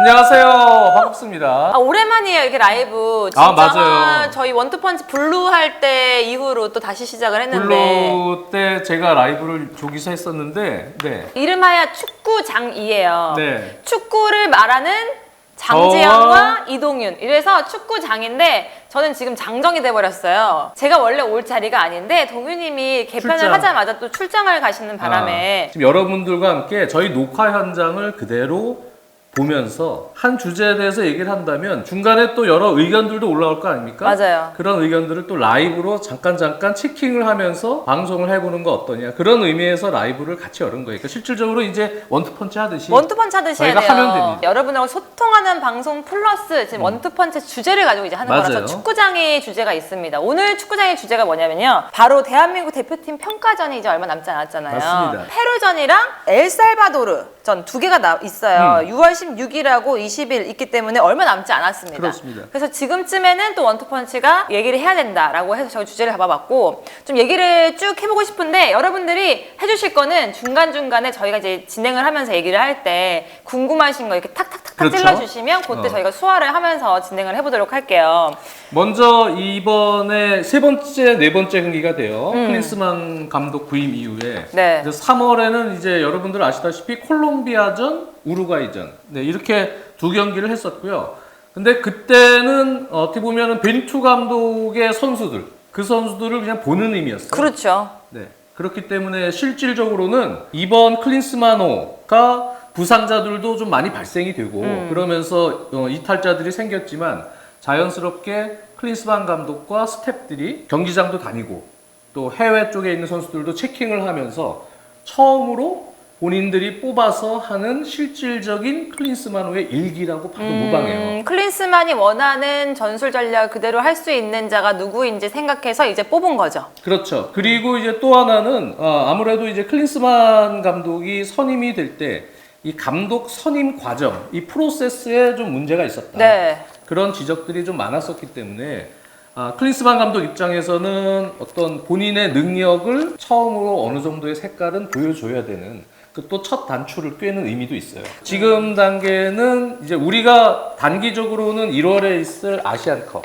안녕하세요. 반갑습니다. 오랜만이에요, 이렇게 라이브. 진짜 맞아요. 저희 원투펀치 블루 할 때 이후로 또 다시 시작을 했는데. 블루 때 제가 라이브를 조기서 했었는데, 네. 이름하여 축구장이에요. 네. 축구를 말하는 장재현과 이동윤. 이래서 축구장인데 저는 지금 장정이 돼버렸어요. 제가 원래 올 자리가 아닌데 동윤님이 개편을 출장. 하자마자 또 출장을 가시는 바람에 지금 여러분들과 함께 저희 녹화 현장을 그대로 보면서 한 주제에 대해서 얘기를 한다면 중간에 또 여러 의견들도 올라올 거 아닙니까? 맞아요. 그런 의견들을 또 라이브로 잠깐 체킹을 하면서 방송을 해보는 거 어떠냐, 그런 의미에서 라이브를 같이 열은 거예요. 그러니까 실질적으로 이제 원투펀치 하듯이 원투펀치 하듯이 해야 저희가 돼요. 하면 됩니다. 여러분하고 소통하는 방송 플러스 지금 원투펀치 주제를 가지고 이제 하는 맞아요. 거라서 축구장의 주제가 있습니다. 오늘 축구장의 주제가 뭐냐면요. 바로 대한민국 대표팀 평가전이 이제 얼마 남지 않았잖아요. 맞습니다. 페루전이랑 엘살바도르 전 두 개가 있어요. 6월 16일하고 20일 있기 때문에 얼마 남지 않았습니다. 그렇습니다. 그래서 지금쯤에는 또 원투펀치가 얘기를 해야 된다라고 해서 저희 주제를 잡아봤고 좀 얘기를 쭉 해보고 싶은데 여러분들이 해주실 거는 중간중간에 저희가 이제 진행을 하면서 얘기를 할 때 궁금하신 거 이렇게 탁탁탁 그렇죠. 찔러주시면 그때 저희가 수화를 하면서 진행을 해보도록 할게요. 먼저 이번에 세 번째, 네 번째 경기가 돼요. 클린스만 감독 부임 이후에. 네. 3월에는 이제 여러분들 아시다시피 콜롬비아전, 우루과이전. 네, 이렇게 두 경기를 했었고요. 근데 그때는 어떻게 보면은 벤투 감독의 선수들, 그 선수들을 그냥 보는 의미였어요. 그렇죠. 네. 그렇기 때문에 실질적으로는 이번 클린스만호가 부상자들도 좀 많이 발생이 되고 그러면서 이탈자들이 생겼지만 자연스럽게 클린스만 감독과 스태프들이 경기장도 다니고 또 해외 쪽에 있는 선수들도 체킹을 하면서 처음으로 본인들이 뽑아서 하는 실질적인 클린스만호의 일기라고 봐도 무방해요. 클린스만이 원하는 전술 전략 그대로 할 수 있는 자가 누구인지 생각해서 이제 뽑은 거죠. 그렇죠. 그리고 이제 또 하나는 아무래도 이제 클린스만 감독이 선임이 될 때 이 감독 선임 과정, 이 프로세스에 좀 문제가 있었다. 네. 그런 지적들이 좀 많았었기 때문에 클린스만 감독 입장에서는 어떤 본인의 능력을 처음으로 어느 정도의 색깔은 보여줘야 되는 그 또 첫 단추를 꿰는 의미도 있어요. 지금 단계는 이제 우리가 단기적으로는 1월에 있을 아시안컵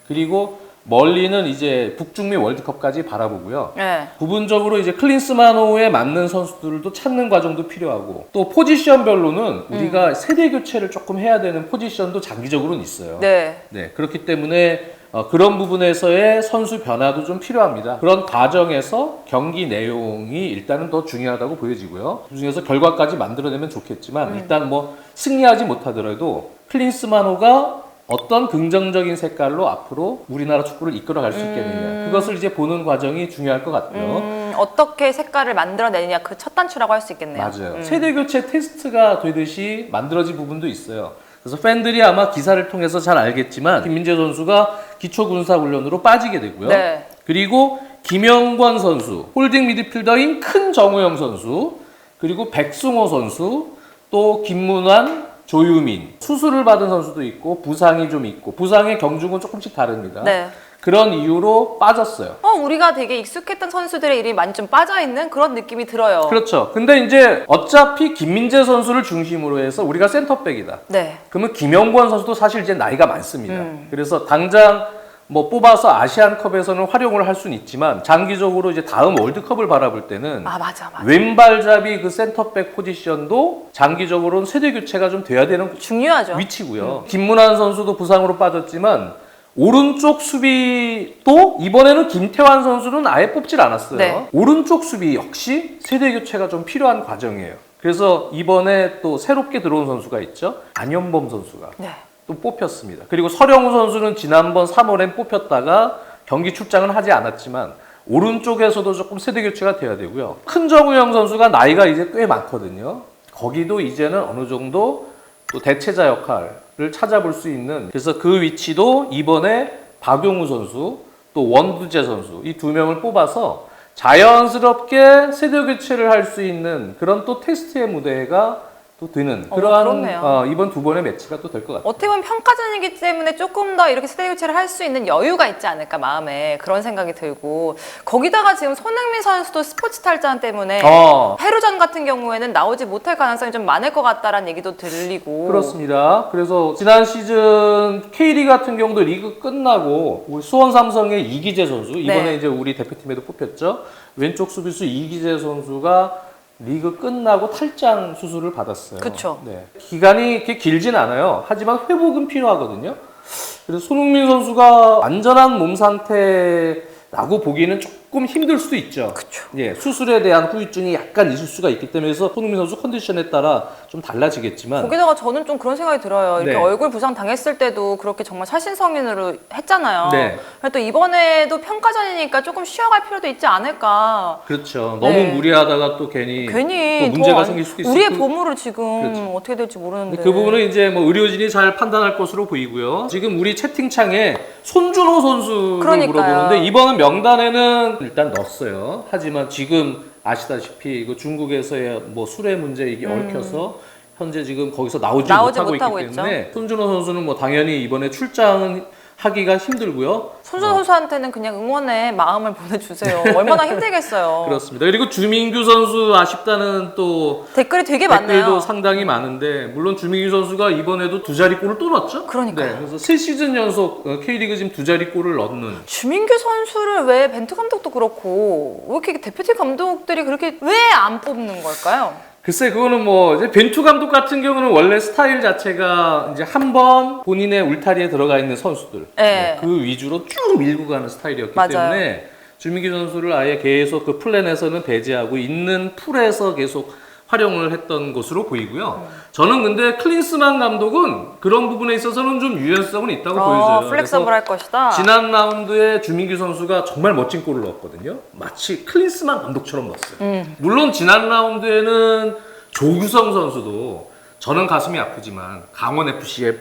그리고 멀리는 이제 북중미 월드컵까지 바라보고요. 네. 부분적으로 이제 클린스만호에 맞는 선수들도 찾는 과정도 필요하고 또 포지션별로는 우리가 세대 교체를 조금 해야 되는 포지션도 장기적으로는 있어요. 네. 네, 그렇기 때문에 그런 부분에서의 선수 변화도 좀 필요합니다. 그런 과정에서 경기 내용이 일단은 더 중요하다고 보여지고요. 그중에서 결과까지 만들어내면 좋겠지만 일단 뭐 승리하지 못하더라도 클린스만호가 어떤 긍정적인 색깔로 앞으로 우리나라 축구를 이끌어갈 수 있겠느냐. 그것을 이제 보는 과정이 중요할 것 같고요. 어떻게 색깔을 만들어내느냐 그 첫 단추라고 할 수 있겠네요. 맞아요. 세대 교체 테스트가 되듯이 만들어진 부분도 있어요. 그래서 팬들이 아마 기사를 통해서 잘 알겠지만 김민재 선수가 기초군사훈련으로 빠지게 되고요. 네. 그리고 김영권 선수, 홀딩 미드필더인 큰 정우영 선수, 그리고 백승호 선수, 또 김문환, 조유민, 수술을 받은 선수도 있고 부상이 좀 있고 부상의 경중은 조금씩 다릅니다. 네. 그런 이유로 빠졌어요. 우리가 되게 익숙했던 선수들의 이름이 많이 좀 빠져있는 그런 느낌이 들어요. 그렇죠. 근데 이제 어차피 김민재 선수를 중심으로 해서 우리가 센터백이다. 네. 그러면 김영권 선수도 사실 이제 나이가 많습니다. 그래서 당장 뭐 뽑아서 아시안컵에서는 활용을 할 수는 있지만 장기적으로 이제 다음 월드컵을 바라볼 때는 맞아. 왼발잡이 그 센터백 포지션도 장기적으로는 세대 교체가 좀 돼야 되는 중요하죠. 위치고요. 김문환 선수도 부상으로 빠졌지만 오른쪽 수비도 이번에는 김태환 선수는 아예 뽑질 않았어요. 네. 오른쪽 수비 역시 세대 교체가 좀 필요한 과정이에요. 그래서 이번에 또 새롭게 들어온 선수가 있죠. 안현범 선수가 네. 또 뽑혔습니다. 그리고 서령우 선수는 지난번 3월엔 뽑혔다가 경기 출장은 하지 않았지만 오른쪽에서도 조금 세대 교체가 돼야 되고요. 큰 정우영 선수가 나이가 이제 꽤 많거든요. 거기도 이제는 어느 정도 또 대체자 역할을 찾아볼 수 있는, 그래서 그 위치도 이번에 박용우 선수 또 원두재 선수 이 두 명을 뽑아서 자연스럽게 세대 교체를 할 수 있는 그런 또 테스트의 무대가 또 되는 그렇네요. 이번 두 번의 매치가 또 될 것 같아요. 어떻게 보면 평가전이기 때문에 조금 더 이렇게 세대 교체를 할 수 있는 여유가 있지 않을까 마음에 그런 생각이 들고 거기다가 지금 손흥민 선수도 스포츠 탈장 때문에 페루전 같은 경우에는 나오지 못할 가능성이 좀 많을 것 같다라는 얘기도 들리고 그렇습니다. 그래서 지난 시즌 K리그 같은 경우도 리그 끝나고 우리 수원 삼성의 이기재 선수 이번에 네. 이제 우리 대표팀에도 뽑혔죠. 왼쪽 수비수 이기재 선수가 리그 끝나고 탈장 수술을 받았어요. 그쵸. 네. 기간이 그렇게 길진 않아요. 하지만 회복은 필요하거든요. 그래서 손흥민 선수가 완전한 몸 상태라고 보기에는 조금 힘들 수도 있죠. 그쵸. 예, 수술에 대한 후유증이 약간 있을 수가 있기 때문에 그래서 손흥민 선수 컨디션에 따라 좀 달라지겠지만 거기다가 저는 좀 그런 생각이 들어요. 이렇게 네. 얼굴 부상 당했을 때도 그렇게 정말 살신성인으로 했잖아요. 네. 그래서 또 이번에도 평가전이니까 조금 쉬어갈 필요도 있지 않을까. 그렇죠. 너무 네. 무리하다가 또 괜히 괜히 또 문제가 더 생길 수도 있어요. 우리의 보물을 지금 그렇죠. 어떻게 될지 모르는데. 그 부분은 이제 뭐 의료진이 잘 판단할 것으로 보이고요. 지금 우리 채팅창에 손준호 선수를 그러니까요. 물어보는데 이번은 명단에는 일단 넣었어요. 하지만 지금 아시다시피 이거 중국에서의 뭐 술의 문제 이게 얽혀서 현재 지금 거기서 나오지 못하고 있기 때문에 손준호 선수는 뭐 당연히 이번에 출장은 하기가 힘들고요. 손준호 선수한테는 그냥 응원의 마음을 보내주세요. 얼마나 힘들겠어요. 그렇습니다. 그리고 주민규 선수 아쉽다는 또 댓글이 되게 댓글도 많네요. 상당히 많은데 물론 주민규 선수가 이번에도 두 자리 골을 또 넣었죠. 그러니까요. 네, 그래서 3시즌 연속 K리그 지금 두 자리 골을 넣는. 주민규 선수를 왜 벤투 감독도 그렇고 왜 이렇게 대표팀 감독들이 그렇게 왜 안 뽑는 걸까요? 글쎄 그거는 뭐 이제 벤투 감독 같은 경우는 원래 스타일 자체가 이제 한번 본인의 울타리에 들어가 있는 선수들 네. 그 위주로 쭉 밀고 가는 스타일이었기 맞아요. 때문에 주민규 선수를 아예 계속 그 플랜에서는 배제하고 있는 풀에서 계속 활용을 했던 것으로 보이고요. 저는 근데 클린스만 감독은 그런 부분에 있어서는 좀 유연성은 있다고 보여져요. 플렉서블 할 것이다. 지난 라운드에 주민규 선수가 정말 멋진 골을 넣었거든요. 마치 클린스만 감독처럼 넣었어요. 물론 지난 라운드에는 조규성 선수도 저는 가슴이 아프지만 강원FC에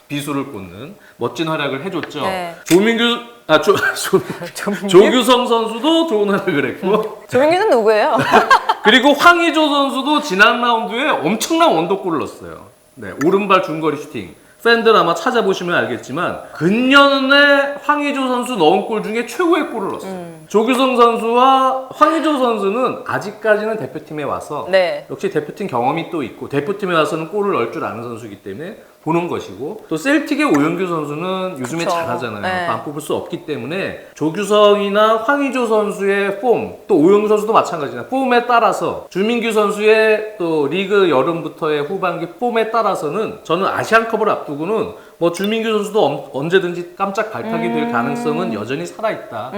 비수를 꽂는 멋진 활약을 해줬죠. 네. 조규성 선수도 좋은 활약을 했고 조민규는 누구예요? 그리고 황의조 선수도 지난 라운드에 엄청난 원더골을 넣었어요. 네, 오른발 중거리 슈팅. 팬들 아마 찾아보시면 알겠지만 근년에 황의조 선수 넣은 골 중에 최고의 골을 넣었어요. 조규성 선수와 황의조 선수는 아직까지는 대표팀에 와서 네. 역시 대표팀 경험이 또 있고 대표팀에 와서는 골을 넣을 줄 아는 선수이기 때문에 보는 것이고 또 셀틱의 오영규 선수는 요즘에 그쵸. 잘하잖아요. 네. 안 뽑을 수 없기 때문에 조규성이나 황의조 선수의 폼, 또 오영규 선수도 마찬가지나 폼에 따라서 주민규 선수의 또 리그 여름부터의 후반기 폼에 따라서는 저는 아시안컵을 앞두고는 뭐 주민규 선수도 언제든지 깜짝 발탁이 될 가능성은 여전히 살아있다.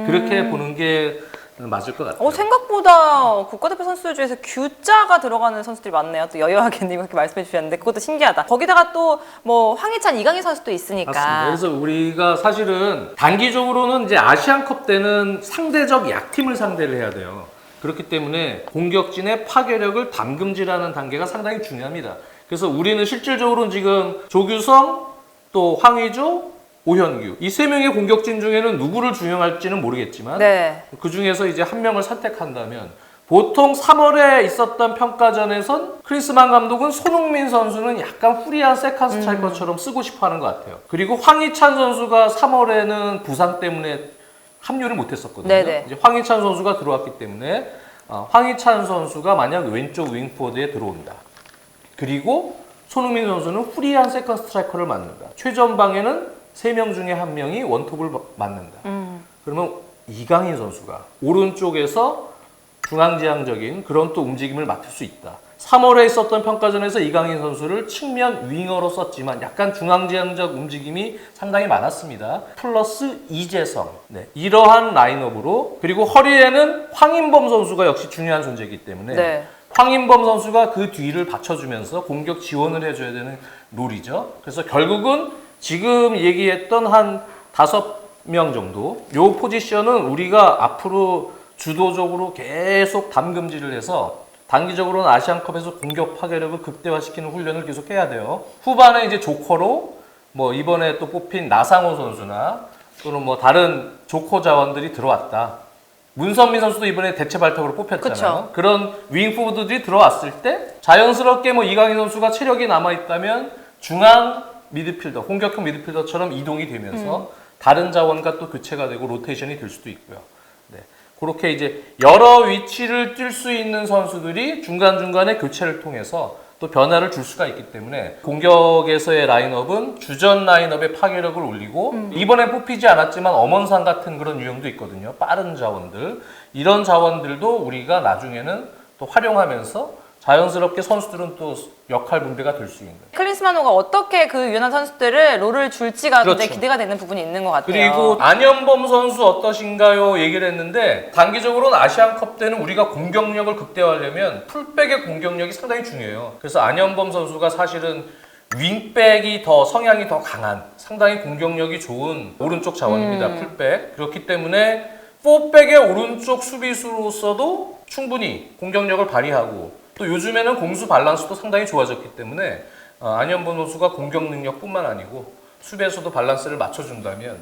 그렇게 보는 게 맞을 것 같아요. 생각보다 국가대표 선수들 중에서 Q자가 들어가는 선수들이 많네요. 또 여여하게님 그렇게 말씀해 주셨는데 그것도 신기하다. 거기다가 또 뭐 황희찬, 이강인 선수도 있으니까. 맞습니다. 그래서 우리가 사실은 단기적으로는 이제 아시안컵 때는 상대적 약팀을 상대를 해야 돼요. 그렇기 때문에 공격진의 파괴력을 담금질하는 단계가 상당히 중요합니다. 그래서 우리는 실질적으로 지금 조규성, 또 황의조, 오현규 이 세 명의 공격진 중에는 누구를 중용할지는 모르겠지만 네. 그 중에서 이제 한 명을 선택한다면 보통 3월에 있었던 평가전에선 크리스만 감독은 손흥민 선수는 약간 후리한 세컨 스트라이커처럼 쓰고 싶어하는 것 같아요. 그리고 황희찬 선수가 3월에는 부상 때문에 합류를 못했었거든요. 네네. 이제 황희찬 선수가 들어왔기 때문에 황희찬 선수가 만약 왼쪽 윙포드에 들어온다. 그리고 손흥민 선수는 후리한 세컨 스트라이커를 맡는다. 최전방에는 3명 중에 1명이 원톱을 맡는다. 그러면 이강인 선수가 오른쪽에서 중앙지향적인 그런 또 움직임을 맡을 수 있다. 3월에 있었던 평가전에서 이강인 선수를 측면 윙어로 썼지만 약간 중앙지향적 움직임이 상당히 많았습니다. 플러스 이재성. 네, 이러한 라인업으로 그리고 허리에는 황인범 선수가 역시 중요한 존재이기 때문에 네. 황인범 선수가 그 뒤를 받쳐주면서 공격 지원을 해줘야 되는 롤이죠. 그래서 결국은 지금 얘기했던 한 5명 정도 요 포지션은 우리가 앞으로 주도적으로 계속 담금질을 해서 단기적으로는 아시안컵에서 공격 파괴력을 극대화시키는 훈련을 계속 해야 돼요. 후반에 이제 조커로 뭐 이번에 또 뽑힌 나상호 선수나 또는 뭐 다른 조커 자원들이 들어왔다. 문선민 선수도 이번에 대체 발탁으로 뽑혔잖아요. 그쵸. 그런 윙 포워드들이 들어왔을 때 자연스럽게 뭐 이강인 선수가 체력이 남아 있다면 중앙 미드필더, 공격형 미드필더처럼 이동이 되면서 다른 자원과 또 교체가 되고 로테이션이 될 수도 있고요. 네. 그렇게 이제 여러 위치를 뛸 수 있는 선수들이 중간중간에 교체를 통해서 또 변화를 줄 수가 있기 때문에 공격에서의 라인업은 주전 라인업의 파괴력을 올리고 이번에 뽑히지 않았지만 엄원상 같은 그런 유형도 있거든요. 빠른 자원들. 이런 자원들도 우리가 나중에는 또 활용하면서 자연스럽게 선수들은 또 역할 분배가 될 수 있는. 클린스만호가 어떻게 그 유연한 선수들을 롤을 줄지가 그렇죠. 굉장히 기대가 되는 부분이 있는 것 같아요. 그리고 안현범 선수 어떠신가요? 얘기를 했는데 단기적으로는 아시안컵 때는 우리가 공격력을 극대화하려면 풀백의 공격력이 상당히 중요해요. 그래서 안현범 선수가 사실은 윙백이 더 성향이 더 강한 상당히 공격력이 좋은 오른쪽 자원입니다. 풀백. 그렇기 때문에 4백의 오른쪽 수비수로서도 충분히 공격력을 발휘하고 또 요즘에는 공수 밸런스도 상당히 좋아졌기 때문에 안현범 선수가 공격 능력뿐만 아니고 수비에서도 밸런스를 맞춰준다면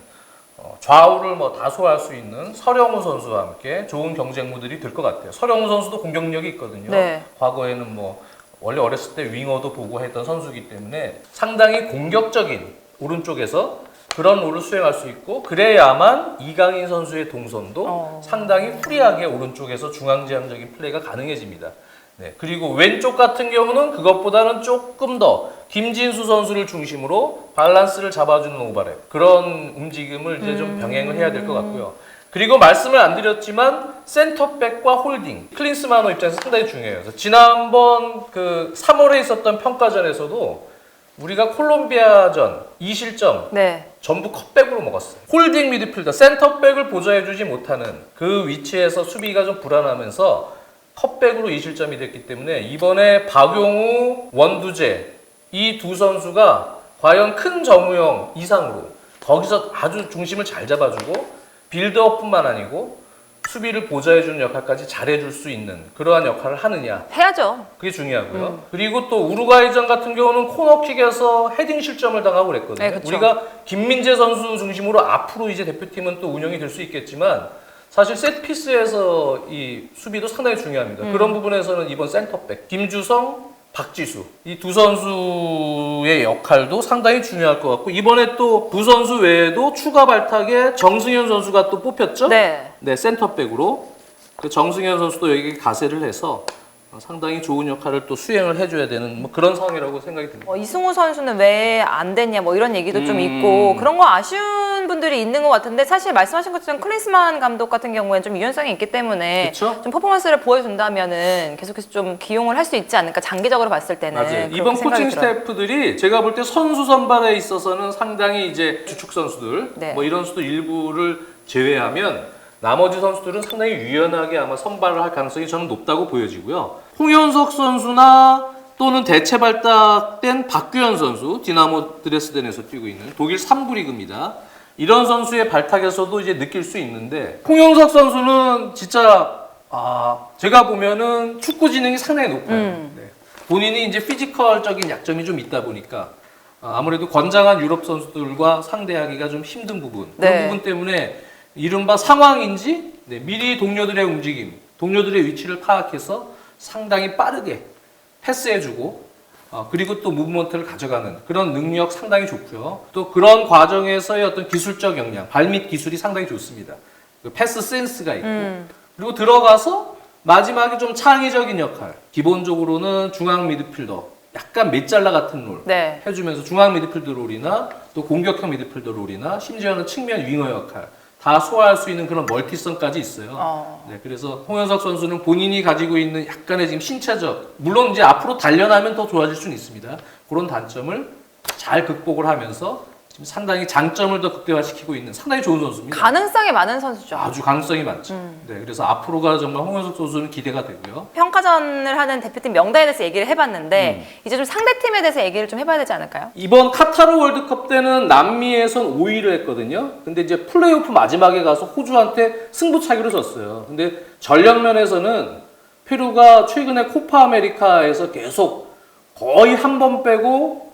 좌우를 뭐 다 소화할 수 있는 서령우 선수와 함께 좋은 경쟁 무들이 될 것 같아요. 서령우 선수도 공격력이 있거든요. 네. 과거에는 뭐 원래 어렸을 때 윙어도 보고 했던 선수이기 때문에 상당히 공격적인 오른쪽에서 그런 롤을 수행할 수 있고 그래야만 이강인 선수의 동선도 상당히 후리하게 오른쪽에서 중앙지향적인 플레이가 가능해집니다. 네, 그리고 왼쪽 같은 경우는 그것보다는 조금 더 김진수 선수를 중심으로 밸런스를 잡아주는 오버랩 그런 움직임을 이제 좀 병행을 해야 될 것 같고요. 그리고 말씀을 안 드렸지만 센터백과 홀딩 클린스만호 입장에서 상당히 중요해요. 그래서 지난번 그 3월에 있었던 평가전에서도 우리가 콜롬비아전 2실점 네. 전부 컵백으로 먹었어요. 홀딩 미드필더 센터백을 보좌해주지 못하는 그 위치에서 수비가 좀 불안하면서 컵백으로 2실점이 됐기 때문에 이번에 박용우, 원두재 이 두 선수가 과연 큰 정우영 이상으로 거기서 아주 중심을 잘 잡아주고 빌드업뿐만 아니고 수비를 보좌해주는 역할까지 잘해줄 수 있는 그러한 역할을 하느냐 해야죠. 그게 중요하고요. 그리고 또 우루과이전 같은 경우는 코너킥에서 헤딩 실점을 당하고 그랬거든요. 네, 그쵸. 우리가 김민재 선수 중심으로 앞으로 이제 대표팀은 또 운영이 될 수 있겠지만 사실 세트피스에서 이 수비도 상당히 중요합니다. 그런 부분에서는 이번 센터백 김주성, 박지수 이 두 선수의 역할도 상당히 중요할 것 같고 이번에 또 두 선수 외에도 추가 발탁에 정승현 선수가 또 뽑혔죠? 네. 네, 센터백으로 그 정승현 선수도 여기 가세를 해서 상당히 좋은 역할을 또 수행을 해줘야 되는 뭐 그런 상황이라고 생각이 듭니다. 이승우 선수는 왜 안 됐냐 뭐 이런 얘기도 좀 있고 그런 거 아쉬운 분들이 있는 것 같은데 사실 말씀하신 것처럼 클린스만 감독 같은 경우에는 좀 유연성이 있기 때문에 그쵸? 좀 퍼포먼스를 보여준다면은 계속해서 좀 기용을 할 수 있지 않을까 장기적으로 봤을 때는 맞아요. 그렇게 이번 생각이 코칭 들어요. 스태프들이 제가 볼 때 선수 선발에 있어서는 상당히 이제 주축 선수들 네. 뭐 이런 수도 일부를 제외하면 나머지 선수들은 상당히 유연하게 아마 선발을 할 가능성이 저는 높다고 보여지고요. 홍현석 선수나 또는 대체 발탁된 박규현 선수, 디나모 드레스덴에서 뛰고 있는 독일 3부 리그입니다. 이런 선수의 발탁에서도 이제 느낄 수 있는데 홍현석 선수는 진짜 제가 보면은 축구 지능이 상당히 높아요. 네. 본인이 이제 피지컬적인 약점이 좀 있다 보니까 아무래도 건장한 유럽 선수들과 상대하기가 좀 힘든 부분 그런 네. 부분 때문에 이른바 상황인지 미리 동료들의 움직임, 동료들의 위치를 파악해서 상당히 빠르게 패스해주고 그리고 또 무브먼트를 가져가는 그런 능력 상당히 좋고요. 또 그런 과정에서의 어떤 기술적 역량, 발밑 기술이 상당히 좋습니다. 그 패스 센스가 있고 그리고 들어가서 마지막에 좀 창의적인 역할. 기본적으로는 중앙 미드필더, 약간 메잘라 같은 롤 네. 해주면서 중앙 미드필더 롤이나 또 공격형 미드필더 롤이나 심지어는 측면 윙어 역할 다 소화할 수 있는 그런 멀티성까지 있어요. 네, 그래서 홍현석 선수는 본인이 가지고 있는 약간의 지금 신체적, 물론 이제 앞으로 단련하면 더 좋아질 수는 있습니다. 그런 단점을 잘 극복을 하면서 지금 상당히 장점을 더 극대화시키고 있는 상당히 좋은 선수입니다. 가능성이 많은 선수죠. 아주 가능성이 많죠. 네, 그래서 앞으로가 정말 홍현석 선수는 기대가 되고요. 평가전을 하는 대표팀 명단에 대해서 얘기를 해봤는데 이제 좀 상대팀에 대해서 얘기를 좀 해봐야 되지 않을까요? 이번 카타르 월드컵 때는 남미에선 5위를 했거든요. 근데 이제 플레이오프 마지막에 가서 호주한테 승부차기로 졌어요. 근데 전력면에서는 페루가 최근에 코파 아메리카에서 계속 거의 한 번 빼고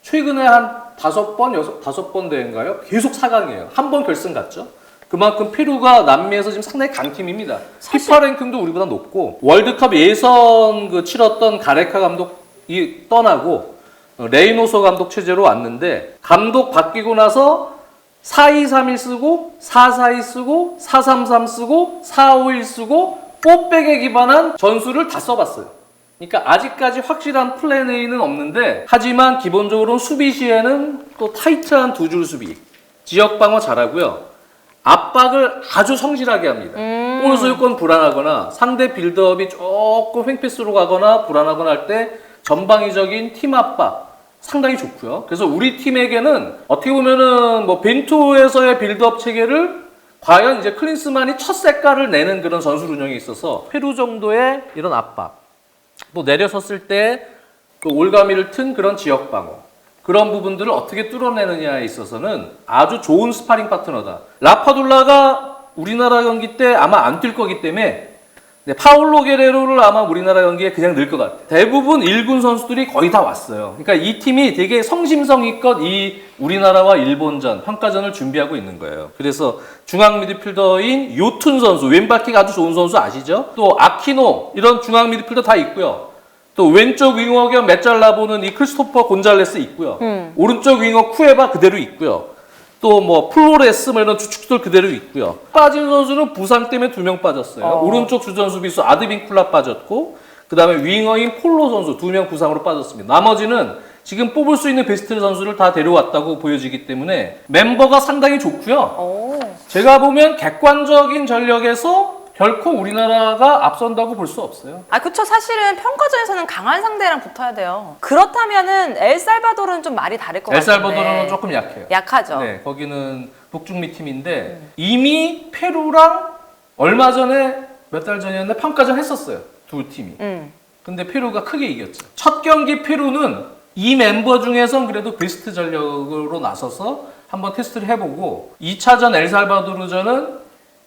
최근에 한 5번 대회인가요? 계속 4강이에요. 한 번 결승 갔죠. 그만큼 페루가 남미에서 지금 상당히 강팀입니다. 피파 랭킹도 우리보다 높고 월드컵 예선 치렀던 가레카 감독이 떠나고 레이노소 감독 체제로 왔는데 감독 바뀌고 나서 4-2-3-1 쓰고 4-4-2 쓰고 4-3-3 쓰고 4-5-1 쓰고 4백에 기반한 전술을 다 써봤어요. 그러니까 아직까지 확실한 플랜 A는 없는데 하지만 기본적으로 수비 시에는 또 타이트한 두 줄 수비 지역 방어 잘하고요. 압박을 아주 성실하게 합니다. 볼 소유권 불안하거나 상대 빌드업이 조금 횡패스로 가거나 불안하거나 할 때 전방위적인 팀 압박 상당히 좋고요. 그래서 우리 팀에게는 어떻게 보면은 뭐 벤투에서의 빌드업 체계를 과연 이제 클린스만이 첫 색깔을 내는 그런 전술 운영에 있어서 페루 정도의 이런 압박 또 내려섰을 때 그 올가미를 튼 그런 지역 방어 그런 부분들을 어떻게 뚫어내느냐에 있어서는 아주 좋은 스파링 파트너다. 라파둘라가 우리나라 경기 때 아마 안 뛸 거기 때문에 파울로 게레로를 아마 우리나라 경기에 그냥 넣을 것 같아요. 대부분 1군 선수들이 거의 다 왔어요. 그러니까 이 팀이 되게 성심성의껏 이 우리나라와 일본전, 평가전을 준비하고 있는 거예요. 그래서 중앙 미드필더인 요툰 선수, 왼발킥 아주 좋은 선수 아시죠? 또 아키노 이런 중앙 미드필더 다 있고요. 또 왼쪽 윙어 겸 메잘라보는 이 크리스토퍼 곤잘레스 있고요. 오른쪽 윙어 쿠에바 그대로 있고요. 또 뭐 플로레스 뭐 이런 주축들 그대로 있고요. 빠진 선수는 부상 때문에 2명 빠졌어요. 오른쪽 주전 수비수 아드빈쿨라 빠졌고 그다음에 윙어인 폴로 선수 2명 부상으로 빠졌습니다. 나머지는 지금 뽑을 수 있는 베스트 선수를 다 데려왔다고 보여지기 때문에 멤버가 상당히 좋고요. 제가 보면 객관적인 전력에서 결코 우리나라가 앞선다고 볼 수 없어요. 아, 그쵸. 사실은 평가전에서는 강한 상대랑 붙어야 돼요. 그렇다면은 엘살바도르는 좀 말이 다를 것 같은데. 엘살바도르는 조금 약해요. 약하죠. 네, 거기는 북중미 팀인데 이미 페루랑 얼마 전에 몇 달 전이었나 평가전 했었어요. 두 팀이. 근데 페루가 크게 이겼죠. 첫 경기 페루는 이 멤버 중에선 그래도 베스트 전력으로 나서서 한번 테스트를 해보고 2차전 엘살바도르전은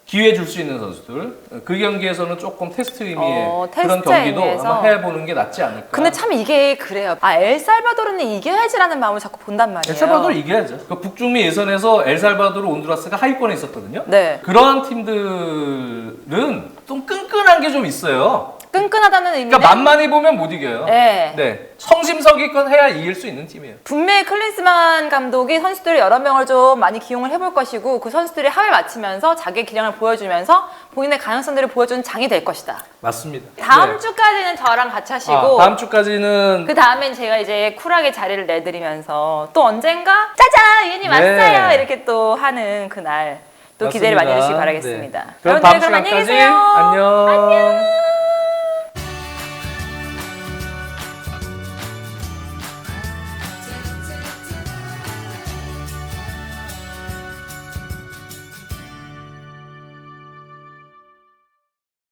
기회 줄 수 있는 선수들 그 경기에서는 조금 테스트 의미의 그런 경기도 의미에서. 한번 해보는 게 낫지 않을까. 근데 참 이게 그래요. 아, 엘살바도르는 이겨야지라는 마음을 자꾸 본단 말이에요. 엘살바도르 이겨야죠. 그 북중미 예선에서 엘살바도르, 온두라스가 하위권에 있었거든요. 네. 그러한 팀들은 좀 끈끈한 게 좀 있어요. 끈끈하다는 의미는 그러니까 만만히 보면 못 이겨요. 네. 네. 성심성의껏 해야 이길 수 있는 팀이에요. 분명히 클린스만 감독이 선수들 여러 명을 좀 많이 기용을 해볼 것이고 그 선수들이 합을 맞추면서 자기의 기량을 보여주면서 본인의 가능성들을 보여주는 장이 될 것이다. 맞습니다. 다음 네. 주까지는 저랑 같이 하시고 다음 주까지는 그 다음엔 제가 이제 쿨하게 자리를 내드리면서 또 언젠가 짜잔 위원님 왔어요 이렇게 또 하는 그날 또 기대를 많이 맞습니다. 해주시기 바라겠습니다. 네. 그럼 여러분들 다음 그럼 안녕히 시간까지 계세요. 안녕.